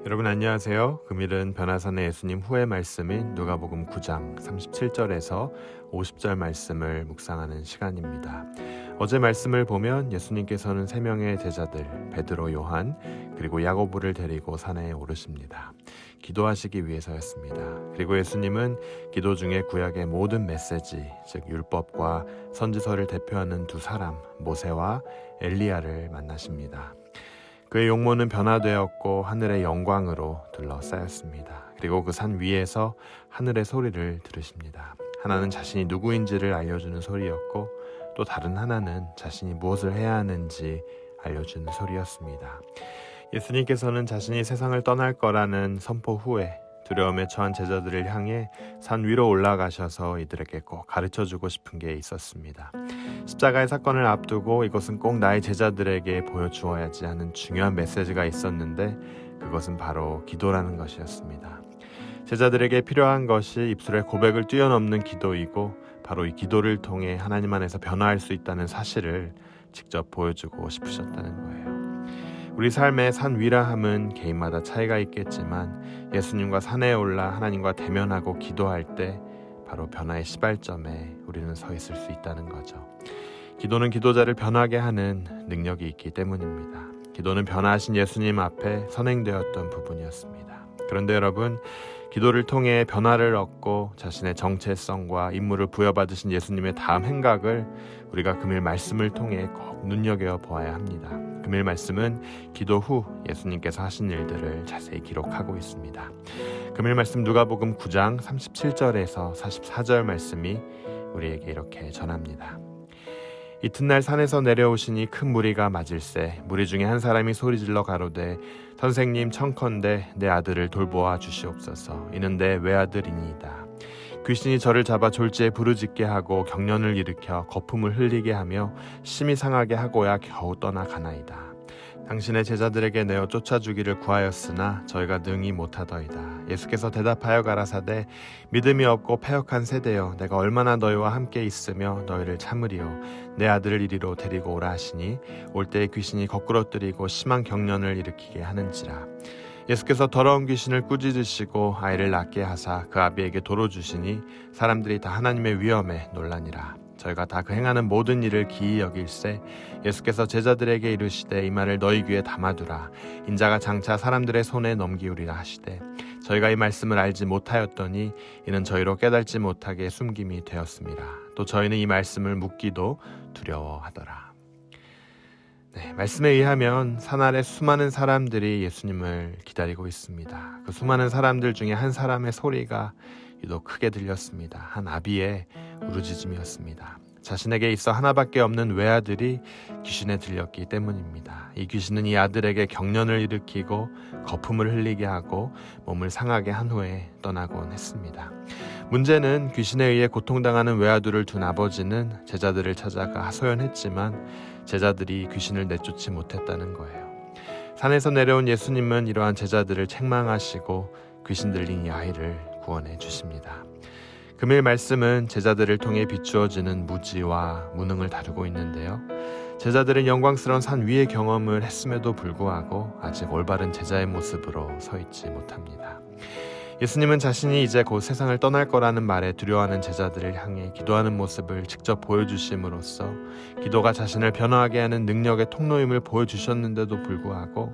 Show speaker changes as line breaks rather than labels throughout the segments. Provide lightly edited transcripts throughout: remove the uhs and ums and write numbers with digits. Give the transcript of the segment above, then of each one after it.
여러분 안녕하세요. 금일은 변화산의 예수님 후의 말씀인 누가복음 9장 37절에서 50절 말씀을 묵상하는 시간입니다. 어제 말씀을 보면 예수님께서는 3명의 제자들 베드로, 요한 그리고 야고보를 데리고 산에 오르십니다. 기도하시기 위해서였습니다. 그리고 예수님은 기도 중에 구약의 모든 메시지, 즉 율법과 선지서를 대표하는 두 사람 모세와 엘리야를 만나십니다. 그의 용모는 변화되었고 하늘의 영광으로 둘러싸였습니다. 그리고 그 산 위에서 하늘의 소리를 들으십니다. 하나는 자신이 누구인지를 알려주는 소리였고 또 다른 하나는 자신이 무엇을 해야 하는지 알려주는 소리였습니다. 예수님께서는 자신이 세상을 떠날 거라는 선포 후에 두려움에 처한 제자들을 향해 산 위로 올라가셔서 이들에게 꼭 가르쳐주고 싶은 게 있었습니다. 십자가의 사건을 앞두고 이것은 꼭 나의 제자들에게 보여주어야지 하는 중요한 메시지가 있었는데 그것은 바로 기도라는 것이었습니다. 제자들에게 필요한 것이 입술의 고백을 뛰어넘는 기도이고 바로 이 기도를 통해 하나님 안에서 변화할 수 있다는 사실을 직접 보여주고 싶으셨다는 거예요. 우리 삶의 산 위라 함은 개인마다 차이가 있겠지만 예수님과 산에 올라 하나님과 대면하고 기도할 때 바로 변화의 시발점에 우리는 서 있을 수 있다는 거죠. 기도는 기도자를 변하게 하는 능력이 있기 때문입니다. 기도는 변화하신 예수님 앞에 선행되었던 부분이었습니다. 그런데 여러분, 기도를 통해 변화를 얻고 자신의 정체성과 임무를 부여받으신 예수님의 다음 행각을 우리가 금일 말씀을 통해 꼭 눈여겨보아야 합니다. 금일 말씀은 기도 후 예수님께서 하신 일들을 자세히 기록하고 있습니다. 금일 말씀 누가복음 9장 37절에서 44절 말씀이 우리에게 이렇게 전합니다. 이튿날 산에서 내려오시니 큰 무리가 맞을세 무리 중에 한 사람이 소리질러 가로되 선생님 청컨대 내 아들을 돌보아 주시옵소서. 이는 내 외아들이니이다. 귀신이 저를 잡아 졸지에 부르짖게 하고 경련을 일으켜 거품을 흘리게 하며 심히 상하게 하고야 겨우 떠나가나이다. 당신의 제자들에게 내어 쫓아주기를 구하였으나 저희가 능히 못하더이다. 예수께서 대답하여 가라사대 믿음이 없고 패역한 세대여 내가 얼마나 너희와 함께 있으며 너희를 참으리요. 내 아들을 이리로 데리고 오라 하시니 올 때에 귀신이 거꾸러뜨리고 심한 경련을 일으키게 하는지라. 예수께서 더러운 귀신을 꾸짖으시고 아이를 낫게 하사 그 아비에게 도로 주시니 사람들이 다 하나님의 위엄에 놀라니라. 저희가 다 그 행하는 모든 일을 기이 여길세 예수께서 제자들에게 이르시되 이 말을 너희 귀에 담아두라. 인자가 장차 사람들의 손에 넘기우리라 하시되 저희가 이 말씀을 알지 못하였더니 이는 저희로 깨달지 못하게 숨김이 되었습니다. 또 저희는 이 말씀을 묻기도 두려워하더라. 말씀에 의하면 산 아래 수많은 사람들이 예수님을 기다리고 있습니다. 그 수많은 사람들 중에 한 사람의 소리가 유독 크게 들렸습니다. 한 아비의 울부짖음이었습니다. 자신에게 있어 하나밖에 없는 외아들이 귀신에 들렸기 때문입니다. 이 귀신은 이 아들에게 경련을 일으키고 거품을 흘리게 하고 몸을 상하게 한 후에 떠나곤 했습니다. 문제는 귀신에 의해 고통당하는 외아들을 둔 아버지는 제자들을 찾아가 하소연했지만 제자들이 귀신을 내쫓지 못했다는 거예요. 산에서 내려온 예수님은 이러한 제자들을 책망하시고 귀신 들린 이 아이를 구원해 주십니다. 금일 말씀은 제자들을 통해 비추어지는 무지와 무능을 다루고 있는데요. 제자들은 영광스러운 산 위의 경험을 했음에도 불구하고 아직 올바른 제자의 모습으로 서 있지 못합니다. 예수님은 자신이 이제 곧 세상을 떠날 거라는 말에 두려워하는 제자들을 향해 기도하는 모습을 직접 보여주심으로써 기도가 자신을 변화하게 하는 능력의 통로임을 보여주셨는데도 불구하고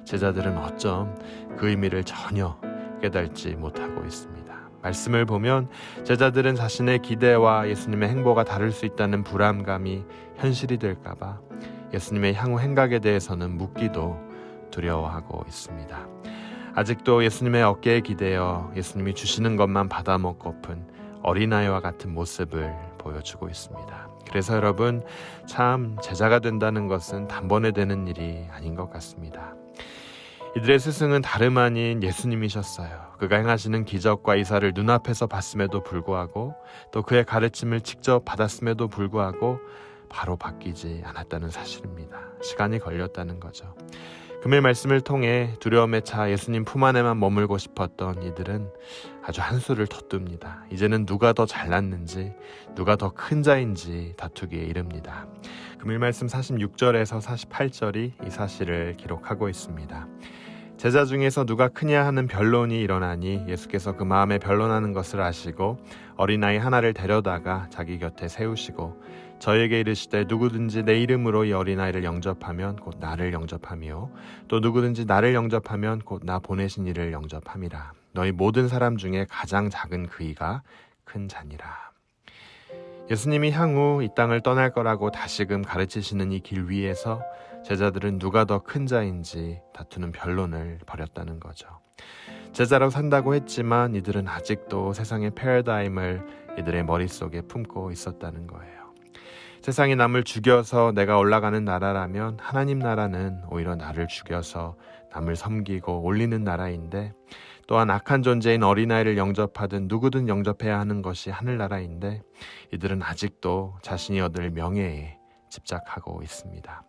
제자들은 어쩜 그 의미를 전혀 깨닫지 못하고 있습니다. 말씀을 보면 제자들은 자신의 기대와 예수님의 행보가 다를 수 있다는 불안감이 현실이 될까봐 예수님의 향후 행각에 대해서는 묻기도 두려워하고 있습니다. 아직도 예수님의 어깨에 기대어 예수님이 주시는 것만 받아먹고픈 어린아이와 같은 모습을 보여주고 있습니다. 그래서 여러분, 참 제자가 된다는 것은 단번에 되는 일이 아닌 것 같습니다. 이들의 스승은 다름 아닌 예수님이셨어요. 그가 행하시는 기적과 이사를 눈앞에서 봤음에도 불구하고 또 그의 가르침을 직접 받았음에도 불구하고 바로 바뀌지 않았다는 사실입니다. 시간이 걸렸다는 거죠. 금일 말씀을 통해 두려움에 차 예수님 품 안에만 머물고 싶었던 이들은 아주 한수를 덧둡니다. 이제는 누가 더 잘났는지 누가 더 큰 자인지 다투기에 이릅니다. 금일 말씀 46절에서 48절이 이 사실을 기록하고 있습니다. 제자 중에서 누가 크냐 하는 변론이 일어나니 예수께서 그 마음에 변론하는 것을 아시고 어린아이 하나를 데려다가 자기 곁에 세우시고 저희에게 이르시되 누구든지 내 이름으로 이 어린아이를 영접하면 곧 나를 영접하며 또 누구든지 나를 영접하면 곧 나 보내신 이를 영접함이라. 너희 모든 사람 중에 가장 작은 그이가 큰 자니라. 예수님이 향후 이 땅을 떠날 거라고 다시금 가르치시는 이 길 위에서 제자들은 누가 더 큰 자인지 다투는 변론을 벌였다는 거죠. 제자로 산다고 했지만 이들은 아직도 세상의 패러다임을 이들의 머릿속에 품고 있었다는 거예요. 세상이 남을 죽여서 내가 올라가는 나라라면 하나님 나라는 오히려 나를 죽여서 남을 섬기고 올리는 나라인데, 또한 악한 존재인 어린아이를 영접하든 누구든 영접해야 하는 것이 하늘나라인데 이들은 아직도 자신이 얻을 명예에 집착하고 있습니다.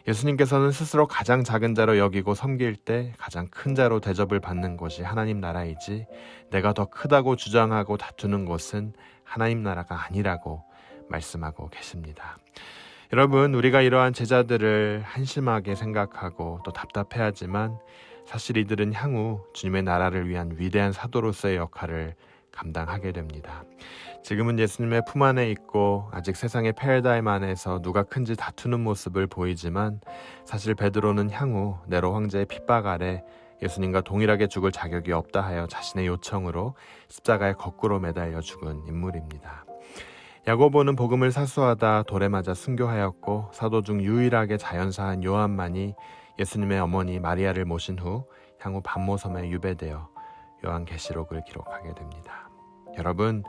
예수님께서는 스스로 가장 작은 자로 여기고 섬길 때 가장 큰 자로 대접을 받는 곳이 하나님 나라이지, 내가 더 크다고 주장하고 다투는 곳은 하나님 나라가 아니라고 말씀하고 계십니다. 여러분, 우리가 이러한 제자들을 한심하게 생각하고 또 답답해하지만 사실 이들은 향후 주님의 나라를 위한 위대한 사도로서의 역할을 감당하게 됩니다. 지금은 예수님의 품 안에 있고 아직 세상의 패러다임 안에서 누가 큰지 다투는 모습을 보이지만, 사실 베드로는 향후 네로 황제의 핍박 아래 예수님과 동일하게 죽을 자격이 없다 하여 자신의 요청으로 십자가에 거꾸로 매달려 죽은 인물입니다. 야고보는 복음을 사수하다 돌에 맞아 순교하였고, 사도 중 유일하게 자연사한 요한만이 예수님의 어머니 마리아를 모신 후 향후 반모섬에 유배되어 요한계시록을 기록하게 됩니다. 여러분,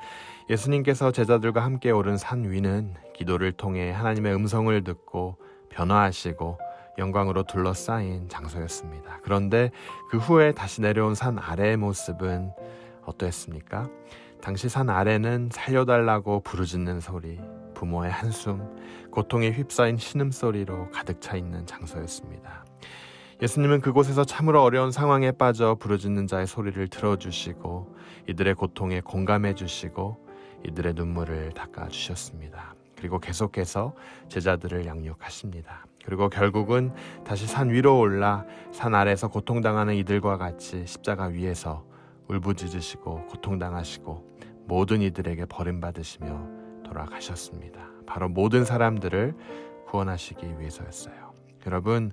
예수님께서 제자들과 함께 오른 산 위는 기도를 통해 하나님의 음성을 듣고 변화하시고 영광으로 둘러싸인 장소였습니다. 그런데 그 후에 다시 내려온 산 아래의 모습은 어떠했습니까? 당시 산 아래는 살려달라고 부르짖는 소리, 부모의 한숨, 고통에 휩싸인 신음소리로 가득 차 있는 장소였습니다. 예수님은 그곳에서 참으로 어려운 상황에 빠져 부르짖는 자의 소리를 들어주시고 이들의 고통에 공감해 주시고 이들의 눈물을 닦아주셨습니다. 그리고 계속해서 제자들을 양육하십니다. 그리고 결국은 다시 산 위로 올라 산 아래에서 고통당하는 이들과 같이 십자가 위에서 울부짖으시고 고통당하시고 모든 이들에게 버림받으시며 돌아가셨습니다. 바로 모든 사람들을 구원하시기 위해서였어요. 여러분,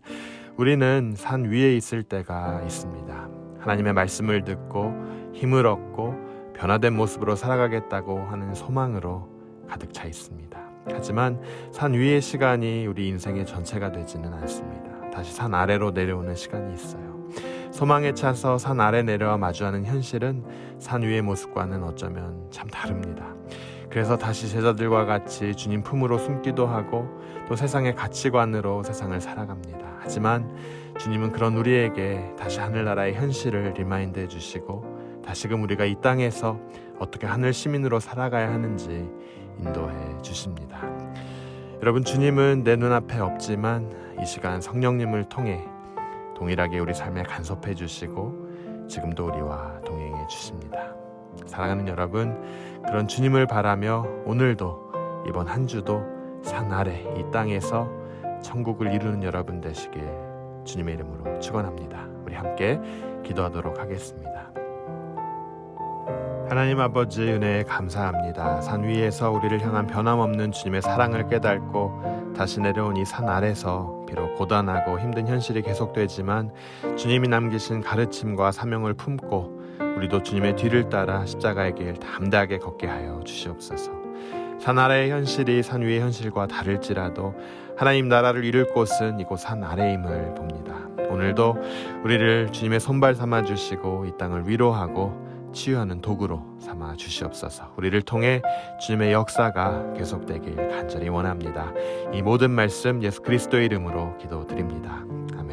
우리는 산 위에 있을 때가 있습니다. 하나님의 말씀을 듣고 힘을 얻고 변화된 모습으로 살아가겠다고 하는 소망으로 가득 차 있습니다. 하지만 산 위의 시간이 우리 인생의 전체가 되지는 않습니다. 다시 산 아래로 내려오는 시간이 있어요. 소망에 차서 산 아래 내려와 마주하는 현실은 산 위의 모습과는 어쩌면 참 다릅니다. 그래서 다시 제자들과 같이 주님 품으로 숨기도 하고 또 세상의 가치관으로 세상을 살아갑니다. 하지만 주님은 그런 우리에게 다시 하늘나라의 현실을 리마인드 해주시고 다시금 우리가 이 땅에서 어떻게 하늘 시민으로 살아가야 하는지 인도해 주십니다. 여러분, 주님은 내 눈앞에 없지만 이 시간 성령님을 통해 동일하게 우리 삶에 간섭해 주시고 지금도 우리와 동행해 주십니다. 사랑하는 여러분, 그런 주님을 바라며 오늘도 이번 한 주도 산 아래 이 땅에서 천국을 이루는 여러분 되시길 주님의 이름으로 축원합니다. 우리 함께 기도하도록 하겠습니다. 하나님 아버지, 은혜에 감사합니다. 산 위에서 우리를 향한 변함없는 주님의 사랑을 깨닫고 다시 내려온 이 산 아래서 비록 고단하고 힘든 현실이 계속되지만 주님이 남기신 가르침과 사명을 품고 우리도 주님의 뒤를 따라 십자가의 길 담대하게 걷게 하여 주시옵소서. 산 아래의 현실이 산 위의 현실과 다를지라도 하나님 나라를 이룰 곳은 이곳 산 아래임을 봅니다. 오늘도 우리를 주님의 손발 삼아 주시고 이 땅을 위로하고 치유하는 도구로 삼아 주시옵소서. 우리를 통해 주님의 역사가 계속되길 간절히 원합니다. 이 모든 말씀 예수 그리스도의 이름으로 기도드립니다. 아멘.